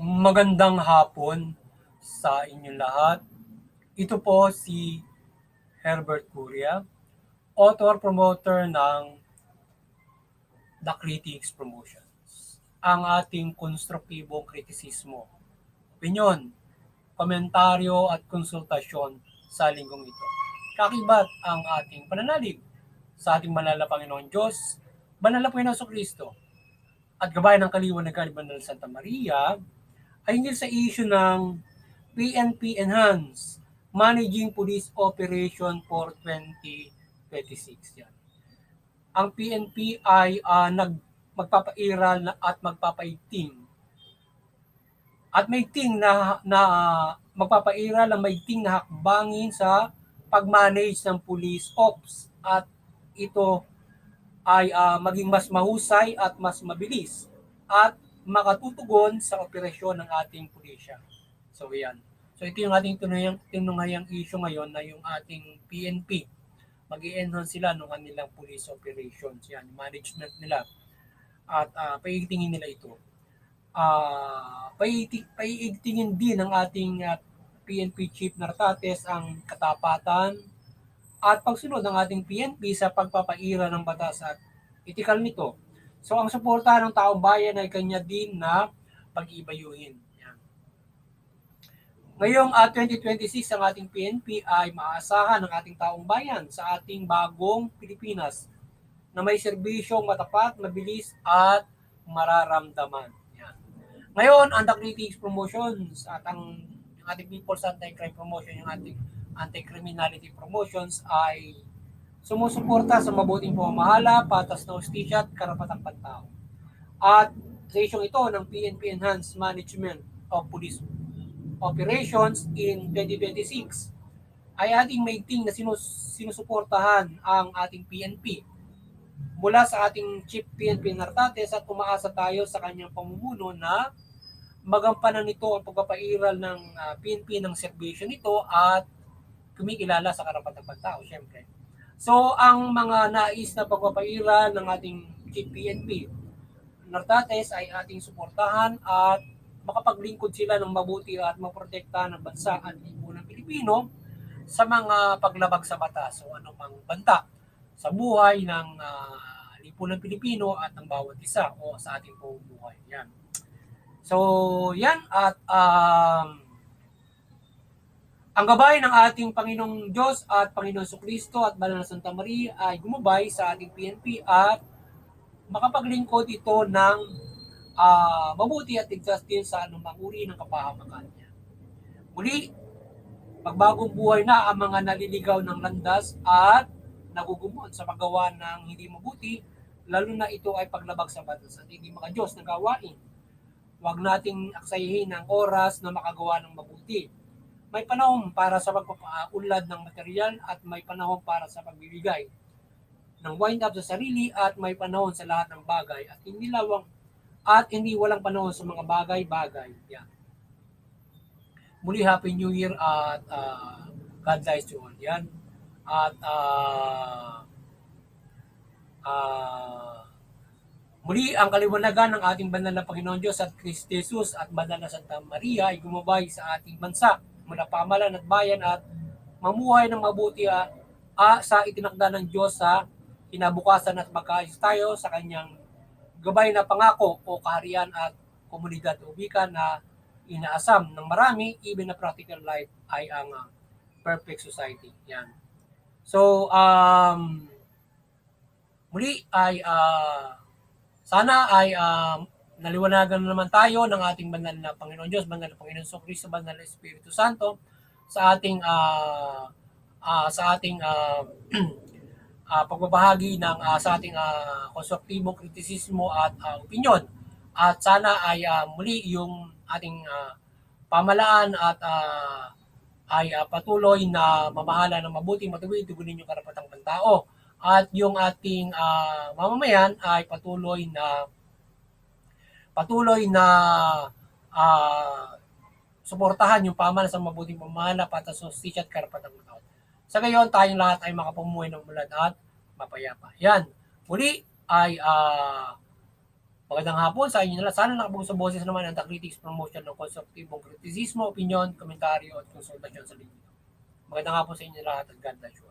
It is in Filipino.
Magandang hapon sa inyong lahat. Ito po si Herbert Curia, author promoter ng The Critics Promotions. Ang ating konstruktibong kritisismo, opinyon, komentaryo at konsultasyon sa linggong ito. Kakibat ang ating pananalig sa ating banal na Panginoon Diyos, banal na Panginoon Kristo, at gabay ng kaliwanagan ni Banal Santa Maria ay hinggil sa issue ng PNP Enhanced Managing Police Operation for 2026. Yan. Ang PNP ay magpapairal at magpapaigting at maigting na magpapairal ang maigting na hakbangin sa pag-manage ng police ops at ito ay maging mas mahusay at mas mabilis at makatutugon sa operasyon ng ating pulisya. So yan. So ito yung ating tinunghayang issue ngayon na yung ating PNP. Mag-i-enhance sila ng kanilang police operations. Yan, management nila. At paiigtingin nila ito. Paiigtingin din ng ating PNP Chief Nartates ang katapatan at pagsunod ng ating PNP sa pagpapaira ng batas at etikal nito. So ang suporta ng taong bayan ay kanya din na pag-ibayuhin. Yan. Ngayong 2026 ang ating PNP ay maaasahan ng ating taong bayan sa ating bagong Pilipinas na may serbisyong matapat, mabilis at mararamdaman. Yan. Ngayon, ang The Critics Promotions at ang ating People's Anti-Crime Promotion, yung ating Anti-Criminality Promotions ay sumusuporta sa mabuting pamamahala, patas na hustisya at karapatang pantao. At sa isyong ito ng PNP Enhanced Management of Police Operations in 2026 ay ating maigting na sinusuportahan ang ating PNP mula sa ating Chief PNP Nartates at umaasa tayo sa kanyang pamumuno na magampanan nito ang pagpapairal ng PNP ng serbisyo nito at kumikilala sa karapatang pantao, syempre. So, ang mga nais na pagpapairal ng ating Chief PNP Nartates ay ating suportahan at makapaglingkod sila ng mabuti at maprotekta ng bansa at lipunan Pilipino sa mga paglabag sa batas o anumang banta sa buhay ng lipunan Pilipino at ng bawat isa o sa ating pamumuhay. Yan. So, yan at ang gabay ng ating Panginoong Diyos at Panginoon Kristo at Banal na Santa Maria ay gumabay sa ating PNP at makapaglingkod ito ng mabuti at ligtas din sa anumang uri ng kapahamakan niya. Muli, magbagong buhay na ang mga naliligaw ng landas at nagugumon sa paggawa ng hindi mabuti, lalo na ito ay paglabag sa batas at hindi maka-Diyos na gawain. Huwag nating aksayahin ang oras na makagawa ng mabuti. May panahon para sa pagpapaunlad ng material at may panahon para sa pagbibigay ng wind up sa sarili at may panahon sa lahat ng bagay at hindi walang panahon sa mga bagay-bagay. Yan. Muli, Happy New Year at God bless you all. Yan. At muli, ang kaliwanagan ng ating banal na Panginoon Diyos at Kristo Jesus at banal na Santa Maria ay gumabay sa ating bansa mula pamalan at bayan at mamuhay ng mabuti sa itinakda ng Diyos sa kinabukasan at magkaayos tayo sa kanyang gabay na pangako o kaharian at komunidad o wika na inaasam ng marami, even na practical life ay ang perfect society. Yan. So, muli ay sana ay naliwanagan naman tayo ng ating banal na Panginoon Diyos, banal na Panginoon Kristo, banal na Espiritu Santo sa ating pagbabahagi ng sa ating konstruktibong kritisismo at opinyon. At sana ay muli yung ating pamalaan at ay patuloy na mamahala ng mabuti, matuwid, tugunin yung karapatang pantao. At yung ating mamamayan ay patuloy na suportahan yung pamahalaan sa mabuting pamahala, patas, hustisya at karapatang tao. Sa gayon, tayong lahat ay makapumuhay ng mulan at mapayapa. Yan. Muli ay Magandang hapon sa inyo nila. Sana nakabuo sa boses naman ang The Critics Promotion ng konstruktibong kritisismo, opinyon, komentaryo at konsultasyon sa linya. Magandang hapon sa inyo lahat at God bless you.